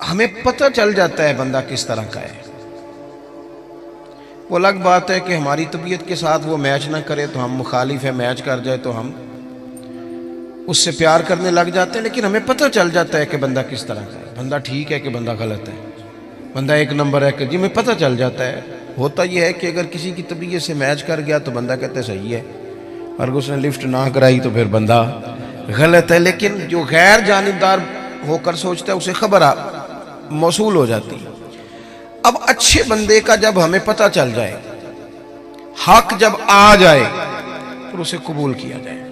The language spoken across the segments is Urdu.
ہمیں پتہ چل جاتا ہے بندہ کس طرح کا ہے. وہ الگ بات ہے کہ ہماری طبیعت کے ساتھ وہ میچ نہ کرے تو ہم مخالف ہے، میچ کر جائے تو ہم اس سے پیار کرنے لگ جاتے ہیں، لیکن ہمیں پتہ چل جاتا ہے کہ بندہ کس طرح کا ہے، بندہ ٹھیک ہے کہ بندہ غلط ہے، بندہ ایک نمبر ہے کہ جی، ہمیں پتہ چل جاتا ہے. ہوتا یہ ہے کہ اگر کسی کی طبیعت سے میچ کر گیا تو بندہ کہتے صحیح ہے، اور اس نے لفٹ نہ کرائی تو پھر بندہ غلط ہے. لیکن جو غیر جانبدار ہو کر سوچتا ہے اسے خبر موصول ہو جاتی. اب اچھے بندے کا جب ہمیں پتہ چل جائے، حق جب آ جائے، پھر اسے قبول کیا جائے،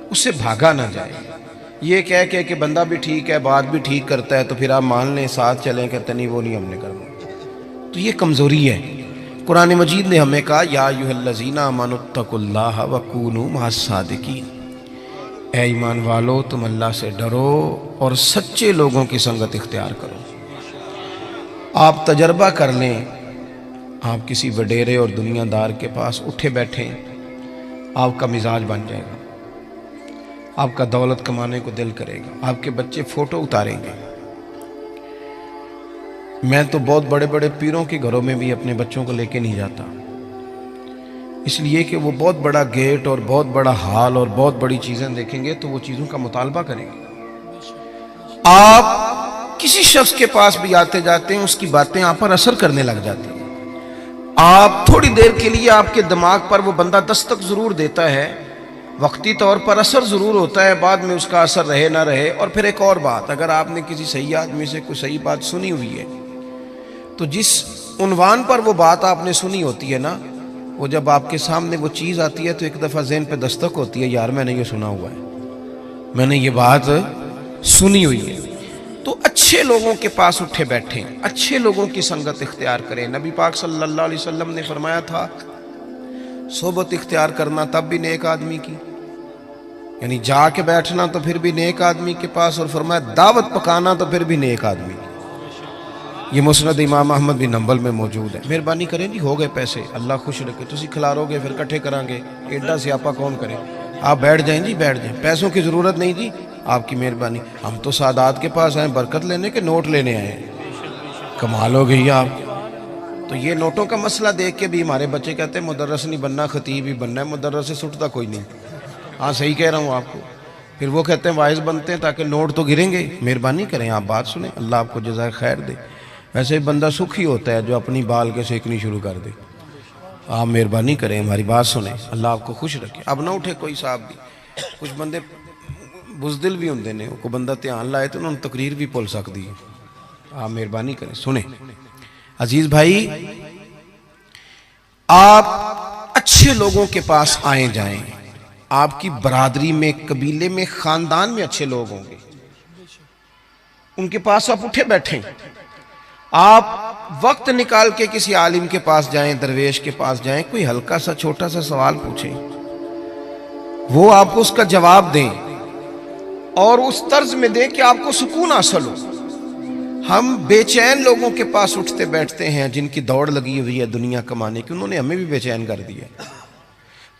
اس سے بھاگا نہ جائے. یہ کہہ کہ بندہ بھی ٹھیک ہے، بات بھی ٹھیک کرتا ہے تو پھر آپ مان لیں، ساتھ چلیں، کہتے نہیں وہ نہیں ہم نے کرنا، تو یہ کمزوری ہے. قرآن مجید نے ہمیں کہا یا ایھا الذین آمنوا اتقوا اللہ وکونوا مع الصادقین، اے ایمان والو تم اللہ سے ڈرو اور سچے لوگوں کی سنگت اختیار کرو. آپ تجربہ کر لیں، آپ کسی وڈیرے اور دنیا دار کے پاس اٹھے بیٹھیں، آپ کا مزاج بن جائے گا، آپ کا دولت کمانے کو دل کرے گا، آپ کے بچے فوٹو اتاریں گے. میں تو بہت بڑے بڑے پیروں کے گھروں میں بھی اپنے بچوں کو لے کے نہیں جاتا، اس لیے کہ وہ بہت بڑا گیٹ اور بہت بڑا ہال اور بہت بڑی چیزیں دیکھیں گے تو وہ چیزوں کا مطالبہ کریں گے. آپ کسی شخص کے پاس بھی آتے جاتے ہیں، اس کی باتیں آپ پر اثر کرنے لگ جاتی ہیں. آپ تھوڑی دیر کے لیے آپ کے دماغ پر وہ بندہ دستک ضرور دیتا ہے، وقتی طور پر اثر ضرور ہوتا ہے، بعد میں اس کا اثر رہے نہ رہے. اور پھر ایک اور بات، اگر آپ نے کسی صحیح آدمی سے کوئی صحیح بات سنی ہوئی ہے تو جس عنوان پر وہ بات آپ نے سنی ہوتی ہے نا، وہ جب آپ کے سامنے وہ چیز آتی ہے تو ایک دفعہ ذہن پہ دستک ہوتی ہے، یار میں نے یہ سنا ہوا ہے، میں نے یہ بات سنی ہوئی ہے. تو اچھے لوگوں کے پاس اٹھے بیٹھیں، اچھے لوگوں کی سنگت اختیار کریں. نبی پاک صلی اللہ علیہ وسلم نے فرمایا تھا صحبت اختیار کرنا تب بھی نیک آدمی کی، یعنی جا کے بیٹھنا تو پھر بھی نیک آدمی کے پاس، اور فرمایا دعوت پکانا تو پھر بھی نیک آدمی کی. یہ مسند امام احمد بن حنبل میں موجود ہے. مہربانی کریں جی، ہو گئے پیسے، اللہ خوش رکھے، تسی کھلارو گے پھر کٹھے کریں گے، ایڈا سیاپا کون کرے. آپ بیٹھ جائیں جی، بیٹھ جائیں، پیسوں کی ضرورت نہیں جی، آپ کی مہربانی. ہم تو سادات کے پاس آئے برکت لینے کے نوٹ لینے آئے ہیں، کمال ہو گئی آپ. تو یہ نوٹوں کا مسئلہ دیکھ کے بھی ہمارے بچے کہتے ہیں مدرس نہیں بننا، خطیب ہی بننا ہے، مدرس سے سٹتا کوئی نہیں. ہاں صحیح کہہ رہا ہوں آپ کو. پھر وہ کہتے ہیں واعظ بنتے ہیں تاکہ نوٹ تو گریں گے. مہربانی کریں، آپ بات سنیں، اللہ آپ کو جزائے خیر دے. ویسے بندہ سکھی ہوتا ہے جو اپنی بال کے سیکنی شروع کر دے. آپ مہربانی کریں، ہماری بات سنیں، اللہ آپ کو خوش رکھے. اب نہ اٹھے کوئی صاحب بھی، کچھ بندے بزدل بھی ہوندے نے، کوئی بندہ دھیان لائے تو انہوں نے تقریر بھی بھول سکتی ہے. آپ مہربانی کریں، سنیں. عزیز بھائی، آپ اچھے لوگوں کے پاس آئیں جائیں. آپ کی برادری میں، قبیلے میں، خاندان میں اچھے لوگ ہوں گے، ان کے پاس آپ اٹھے بیٹھیں. آپ وقت نکال کے کسی عالم کے پاس جائیں، درویش کے پاس جائیں، کوئی ہلکا سا چھوٹا سا سوال پوچھیں، وہ آپ کو اس کا جواب دیں اور اس طرز میں دیں کہ آپ کو سکون حاصل ہو. ہم بے چین لوگوں کے پاس اٹھتے بیٹھتے ہیں جن کی دوڑ لگی ہوئی ہے دنیا کمانے کی، انہوں نے ہمیں بھی بے چین کر دیا.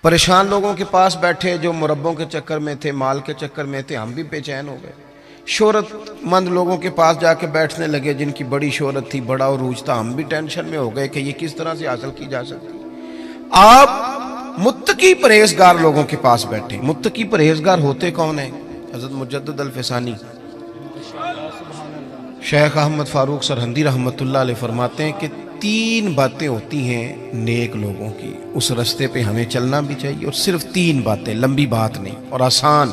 پریشان لوگوں کے پاس بیٹھے جو مربوں کے چکر میں تھے، مال کے چکر میں تھے، ہم بھی بے چین ہو گئے. شہرت مند لوگوں کے پاس جا کے بیٹھنے لگے جن کی بڑی شہرت تھی، بڑا عروج تھا، ہم بھی ٹینشن میں ہو گئے کہ یہ کس طرح سے حاصل کی جا سکتی. آپ متقی پرہیزگار لوگوں کے پاس بیٹھیں. متقی پرہیزگار ہوتے کون ہیں؟ حضرت مجدد الفسانی شیخ احمد فاروق سرہندی رحمۃ اللہ علیہ فرماتے ہیں کہ 3 باتیں ہوتی ہیں نیک لوگوں کی، اس رستے پہ ہمیں چلنا بھی چاہیے، اور صرف 3 باتیں، لمبی بات نہیں اور آسان.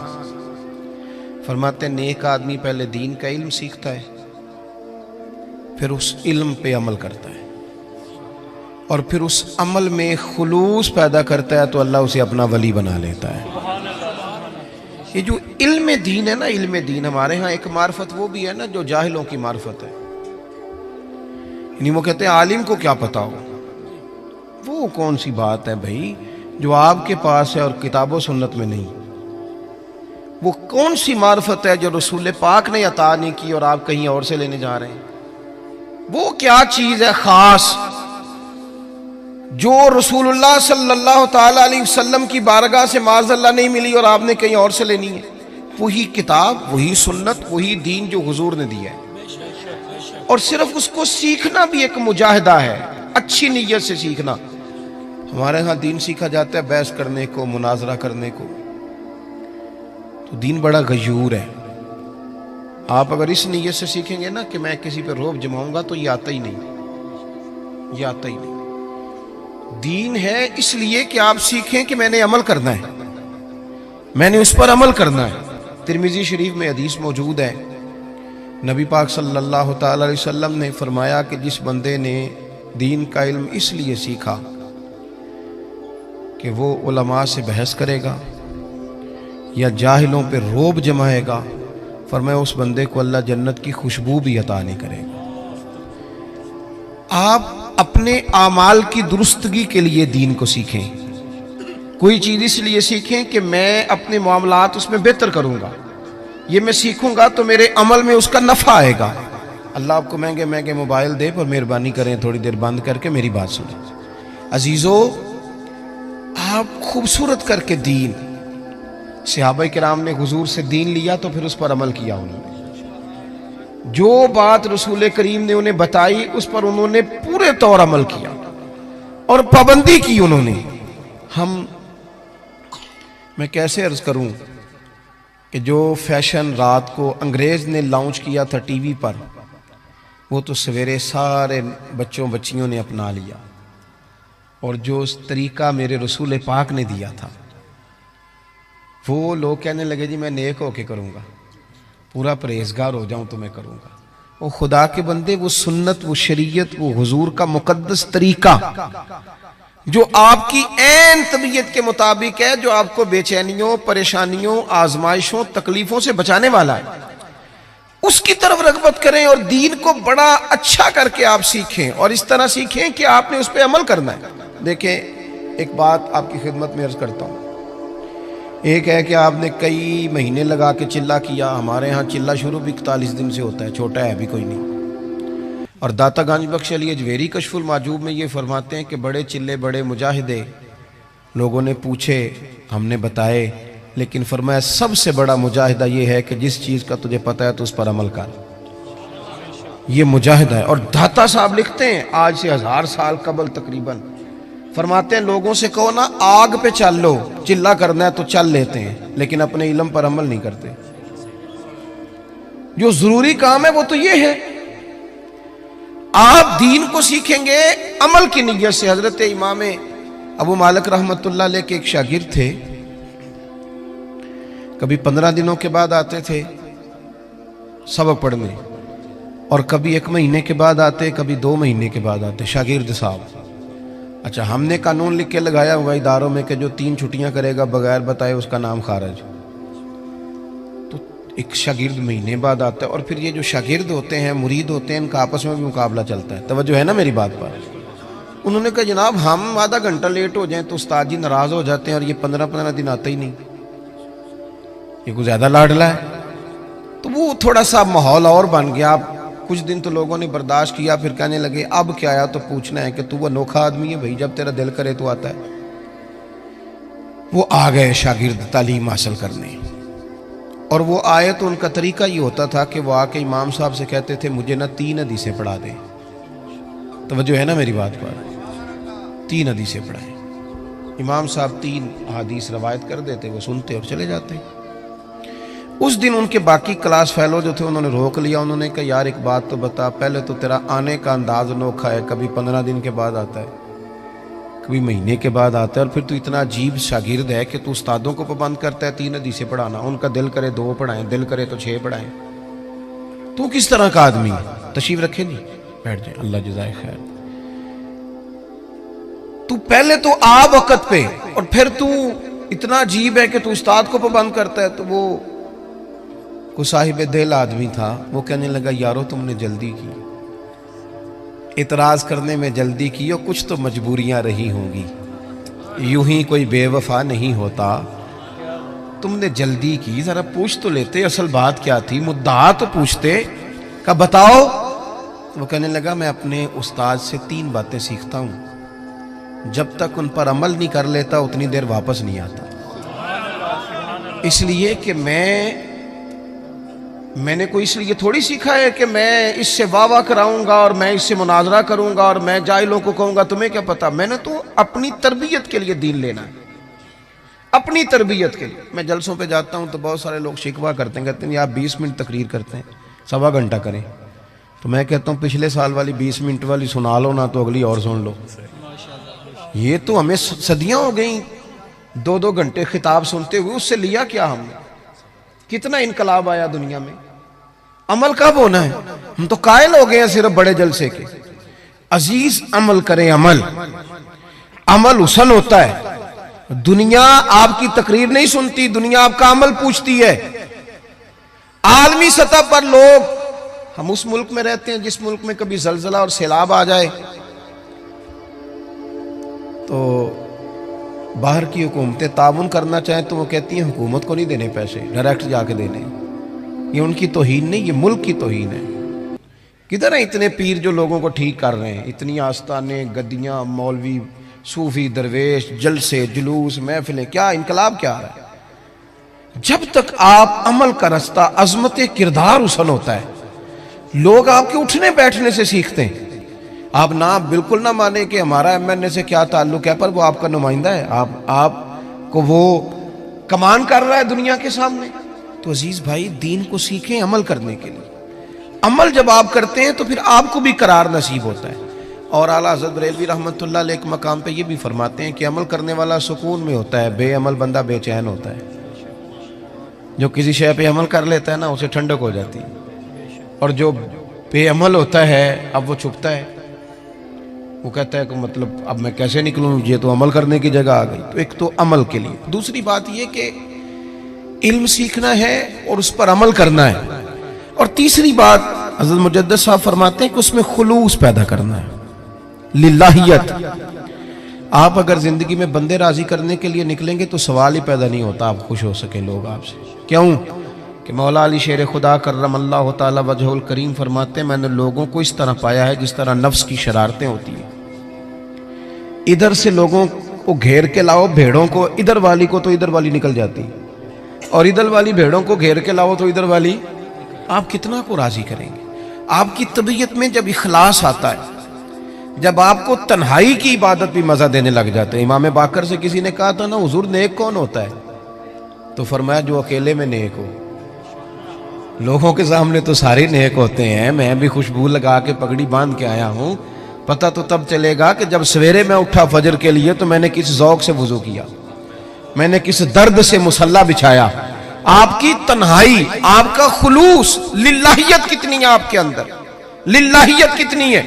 فرماتے ہیں نیک آدمی پہلے دین کا علم سیکھتا ہے، پھر اس علم پہ عمل کرتا ہے، اور پھر اس عمل میں خلوص پیدا کرتا ہے تو اللہ اسے اپنا ولی بنا لیتا ہے. یہ جو علم دین ہے نا، علم دین ہمارے ہاں ایک معرفت وہ بھی ہے نا جو جاہلوں کی معرفت ہے. یعنی وہ کہتے ہیں عالم کو کیا پتا ہو. وہ کون سی بات ہے بھائی جو آپ کے پاس ہے اور کتاب و سنت میں نہیں؟ وہ کون سی معرفت ہے جو رسول پاک نے عطا نہیں کی اور آپ کہیں اور سے لینے جا رہے ہیں؟ وہ کیا چیز ہے خاص جو رسول اللہ صلی اللہ تعالی علیہ وسلم کی بارگاہ سے معاذ اللہ نہیں ملی اور آپ نے کہیں اور سے لینی ہے؟ وہی کتاب، وہی سنت، وہی دین جو حضور نے دیا ہے، اور صرف اس کو سیکھنا بھی ایک مجاہدہ ہے، اچھی نیت سے سیکھنا۔ ہمارے ہاں دین سیکھا جاتا ہے بحث کرنے کو، مناظرہ کرنے کو، تو دین بڑا غیور ہے۔ آپ اگر اس نیت سے سیکھیں گے نا کہ میں کسی پہ رعب جماؤں گا، تو یہ آتا ہی نہیں، یہ آتا ہی نہیں۔ دین ہے اس لیے کہ آپ سیکھیں کہ میں نے عمل کرنا ہے، میں نے اس پر عمل کرنا ہے۔ ترمذی شریف میں حدیث موجود ہے، نبی پاک صلی اللہ تعالی علیہ وسلم نے فرمایا کہ جس بندے نے دین کا علم اس لیے سیکھا کہ وہ علماء سے بحث کرے گا یا جاہلوں پہ رعب جمائے گا، فرمایا اس بندے کو اللہ جنت کی خوشبو بھی عطا نہیں کرے گا۔ آپ اپنے اعمال کی درستگی کے لیے دین کو سیکھیں، کوئی چیز اس لیے سیکھیں کہ میں اپنے معاملات اس میں بہتر کروں گا، یہ میں سیکھوں گا تو میرے عمل میں اس کا نفع آئے گا۔ اللہ آپ کو مہنگے مہنگے موبائل دے، پر مہربانی کریں تھوڑی دیر بند کر کے میری بات سنیں۔ عزیزو، آپ خوبصورت کر کے دین، صحابہ کرام نے حضور سے دین لیا تو پھر اس پر عمل کیا، انہوں نے جو بات رسول کریم نے انہیں بتائی اس پر انہوں نے پورے طور عمل کیا اور پابندی کی انہوں نے۔ میں کیسے عرض کروں کہ جو فیشن رات کو انگریز نے لانچ کیا تھا ٹی وی پر، وہ تو سویرے سارے بچوں بچیوں نے اپنا لیا، اور جو اس طریقہ میرے رسول پاک نے دیا تھا، وہ لوگ کہنے لگے جی میں نیک ہو کے کروں گا، پورا پرہیزگار ہو جاؤں تو میں کروں گا۔ وہ خدا کے بندے، وہ سنت، وہ شریعت، وہ حضور کا مقدس طریقہ جو آپ کی عین طبیعت کے مطابق ہے، جو آپ کو بے چینیوں، پریشانیوں، آزمائشوں، تکلیفوں سے بچانے والا ہے، اس کی طرف رغبت کریں اور دین کو بڑا اچھا کر کے آپ سیکھیں، اور اس طرح سیکھیں کہ آپ نے اس پہ عمل کرنا ہے۔ دیکھیں، ایک بات آپ کی خدمت میں عرض کرتا ہوں، ایک ہے کہ آپ نے کئی مہینے لگا کے چلہ کیا، ہمارے ہاں چلہ شروع بھی 41 دن سے ہوتا ہے، چھوٹا ہے بھی کوئی نہیں۔ اور داتا گنج بخش علی اجویری کشف المعجوب میں یہ فرماتے ہیں کہ بڑے چلے، بڑے مجاہدے لوگوں نے پوچھے، ہم نے بتائے، لیکن فرمایا سب سے بڑا مجاہدہ یہ ہے کہ جس چیز کا تجھے پتہ ہے تو اس پر عمل کر، یہ مجاہدہ ہے۔ اور داتا صاحب لکھتے ہیں آج سے 1000 سال قبل تقریباً، فرماتے ہیں لوگوں سے کہو نا آگ پہ چل لو، چلہ کرنا ہے تو چل لیتے ہیں، لیکن اپنے علم پر عمل نہیں کرتے۔ جو ضروری کام ہے وہ تو یہ ہے، آپ دین کو سیکھیں گے عمل کی نیت سے۔ حضرت امام ابو مالک رحمت اللہ علیہ کے ایک شاگرد تھے، کبھی 15 دنوں کے بعد آتے تھے سبق پڑھنے، اور کبھی 1 مہینے کے بعد آتے، کبھی 2 مہینے کے بعد آتے شاگرد صاحب۔ اچھا، ہم نے قانون لکھ کے لگایا ہوا اداروں میں کہ جو 3 چھٹیاں کرے گا بغیر بتائے اس کا نام خارج۔ تو ایک شاگرد مہینے بعد آتا ہے، اور پھر یہ جو شاگرد ہوتے ہیں، مرید ہوتے ہیں، ان کا آپس میں بھی مقابلہ چلتا ہے۔ توجہ ہے نا میری بات پر؟ انہوں نے کہا جناب ہم آدھا گھنٹہ لیٹ ہو جائیں تو استاد جی ناراض ہو جاتے ہیں، اور یہ 15 دن آتا ہی نہیں، یہ کوئی زیادہ لاڈلا ہے۔ تو وہ تھوڑا سا ماحول اور بن گیا۔ آپ کچھ دن تو لوگوں نے برداشت کیا، پھر کہنے لگے اب کیا آیا تو پوچھنا ہے کہ تو وہ انوکھا آدمی ہے بھائی، جب تیرا دل کرے تو آتا ہے۔ وہ آ گئے شاگرد تعلیم حاصل کرنے، اور وہ آئے تو ان کا طریقہ یہ ہوتا تھا کہ وہ آ کے امام صاحب سے کہتے تھے مجھے نا 3 حدیثیں پڑھا دیں۔ توجہ ہے نا میری بات پر؟ 3 حدیثیں پڑھائیں۔ امام صاحب 3 حدیث روایت کر دیتے، وہ سنتے اور چلے جاتے۔ اس دن ان کے باقی کلاس فیلو جو تھے انہوں نے روک لیا، انہوں نے کہا یار ایک بات تو بتا، پہلے تو تیرا آنے کا انداز انوکھا ہے، کبھی 15 دن کے بعد آتا ہے، کبھی مہینے کے بعد آتا ہے، اور پھر تو اتنا عجیب شاگرد ہے کہ تو استادوں کو پابند کرتا ہے 3 حدیثیں پڑھانا، ان کا دل کرے 2 پڑھائیں، دل کرے تو 6 پڑھائیں، تو کس طرح کا آدمی ہے؟ تشریف رکھے جی، بیٹھ جائیں، اللہ جزائے خیر۔ تو پہلے تو آ وقت پہ، اور پھر تو اتنا عجیب ہے کہ تو استاد کو پابند کرتا ہے۔ تو وہ کوئی صاحب دل آدمی تھا، وہ کہنے لگا یارو تم نے جلدی کی، اعتراض کرنے میں جلدی کی، اور کچھ تو مجبوریاں رہی ہوں گی، یوں ہی کوئی بے وفا نہیں ہوتا، تم نے جلدی کی، ذرا پوچھ تو لیتے اصل بات کیا تھی، مدعا تو پوچھتے، کہا بتاؤ۔ وہ کہنے لگا میں اپنے استاد سے 3 باتیں سیکھتا ہوں، جب تک ان پر عمل نہیں کر لیتا اتنی دیر واپس نہیں آتا، اس لیے کہ میں میں نے کوئی اس لیے تھوڑی سیکھا ہے کہ میں اس سے واہ واہ کراؤں گا اور میں اس سے مناظرہ کروں گا اور میں جاہلوں کو کہوں گا تمہیں کیا پتا. میں نے تو اپنی تربیت کے لیے دین لینا ہے, اپنی تربیت کے لیے. میں جلسوں پہ جاتا ہوں تو بہت سارے لوگ شکوہ کرتے ہیں, کہتے ہیں آپ 20 منٹ تقریر کرتے ہیں, 1.25 گھنٹہ کریں. تو میں کہتا ہوں پچھلے سال والی 20 منٹ والی سنا لو نا, تو اگلی اور سن لو. یہ تو ہمیں صدیاں ہو گئیں 2 گھنٹے خطاب سنتے ہوئے, اس سے لیا کیا ہم نے؟ کتنا انقلاب آیا دنیا میں. عمل کب ہونا ہے؟ ہم تو قائل ہو گئے ہیں صرف بڑے جلسے کے. عزیز عمل کریں, عمل حسن ہوتا ہے. دنیا آپ کی تقریر نہیں سنتی, دنیا آپ کا عمل پوچھتی ہے. عالمی سطح پر لوگ, ہم اس ملک میں رہتے ہیں جس ملک میں کبھی زلزلہ اور سیلاب آ جائے تو باہر کی حکومتیں تعاون کرنا چاہیں تو وہ کہتی ہیں حکومت کو نہیں دینے پیسے, ڈائریکٹ جا کے دینے. یہ ان کی توہین نہیں, یہ ملک کی توہین ہے. کدھر ہیں اتنے پیر جو لوگوں کو ٹھیک کر رہے ہیں؟ اتنی آستانے, گدیاں, مولوی, صوفی, درویش, جلسے, جلوس, محفلیں, کیا انقلاب کیا آ رہا ہے؟ جب تک آپ عمل کا رستہ, عظمت کردار حسن ہوتا ہے, لوگ آپ کے اٹھنے بیٹھنے سے سیکھتے ہیں. آپ بالکل نہ مانیں کہ ہمارا ایم این اے سے کیا تعلق ہے, پر وہ آپ کا نمائندہ ہے, آپ کو وہ کمان کر رہا ہے دنیا کے سامنے. تو عزیز بھائی, دین کو سیکھیں عمل کرنے کے لیے. عمل جب آپ کرتے ہیں تو پھر آپ کو بھی قرار نصیب ہوتا ہے. اور اعلیٰ حضرت بریلوی رحمۃ اللہ علیہ ایک مقام پہ یہ بھی فرماتے ہیں کہ عمل کرنے والا سکون میں ہوتا ہے, بے عمل بندہ بے چین ہوتا ہے. جو کسی شے پہ عمل کر لیتا ہے نا, اسے ٹھنڈک ہو جاتی ہے. اور جو بے عمل ہوتا ہے, اب وہ چھپتا ہے, وہ کہتا ہے کہ مطلب اب میں کیسے نکلوں, یہ تو عمل کرنے کی جگہ آ گئی. تو ایک تو عمل کے لیے. دوسری بات یہ کہ علم سیکھنا ہے اور اس پر عمل کرنا ہے. اور تیسری بات حضرت مجدد صاحب فرماتے ہیں کہ اس میں خلوص پیدا کرنا ہے, للہیت. آپ اگر زندگی میں بندے راضی کرنے کے لیے نکلیں گے تو سوال ہی پیدا نہیں ہوتا آپ خوش ہو سکیں لوگ آپ سے. کیوں کہ مولا علی شیر خدا کرم اللہ تعالی وجہ الکریم فرماتے ہیں میں نے لوگوں کو اس طرح پایا ہے جس طرح نفس کی شرارتیں ہوتی ہیں. ادھر سے لوگوں کو گھیر کے لاؤ بھیڑوں کو, ادھر والی کو تو ادھر والی نکل جاتی, اور ادھر والی بھیڑوں کو گھیر کے لاؤ تو ادھر والی. آپ کتنا کو راضی کریں گے؟ آپ کی طبیعت میں جب اخلاص آتا ہے, جب آپ کو تنہائی کی عبادت بھی مزہ دینے لگ جاتے ہیں. امام باقر سے کسی نے کہا تھا نا حضور نیک کون ہوتا ہے؟ تو فرمایا جو اکیلے میں نیک ہو. لوگوں کے سامنے تو سارے نیک ہوتے ہیں, میں بھی خوشبو لگا کے پگڑی باندھ کے آیا ہوں, پتہ تو تب چلے گا کہ جب سویرے میں اٹھا فجر کے لیے تو میں نے کس ذوق سے وضو کیا, میں نے کس درد سے مصلی بچھایا. آپ کی تنہائی, آپ کا خلوص, للہیت کتنی ہے آپ کے اندر, للہیت کتنی ہے.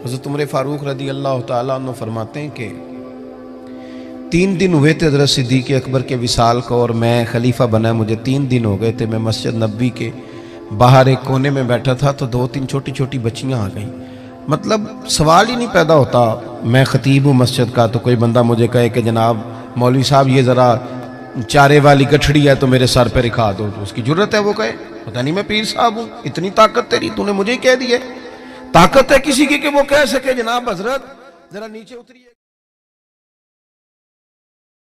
حضرت عمر فاروق رضی اللہ تعالیٰ عنہ فرماتے ہیں کہ 3 دن ہوئے تھے حضرت صدیق اکبر کے وصال کو, اور میں خلیفہ بنا, مجھے 3 دن ہو گئے تھے. میں مسجد نبوی کے باہر ایک کونے میں بیٹھا تھا تو 2-3 چھوٹی چھوٹی بچیاں آ گئیں. مطلب سوال ہی نہیں پیدا ہوتا, میں خطیب ہوں مسجد کا, تو کوئی بندہ مجھے کہے کہ جناب مولوی صاحب یہ ذرا چارے والی گٹھڑی ہے تو میرے سر پہ رکھا دو. تو اس کی جرت ہے وہ کہے پتہ نہیں میں پیر صاحب ہوں, اتنی طاقت تیری, تو نے مجھے ہی کہہ دی ہے. طاقت ہے کسی کی کہ وہ کہہ سکے جناب حضرت ذرا نیچے اتریے.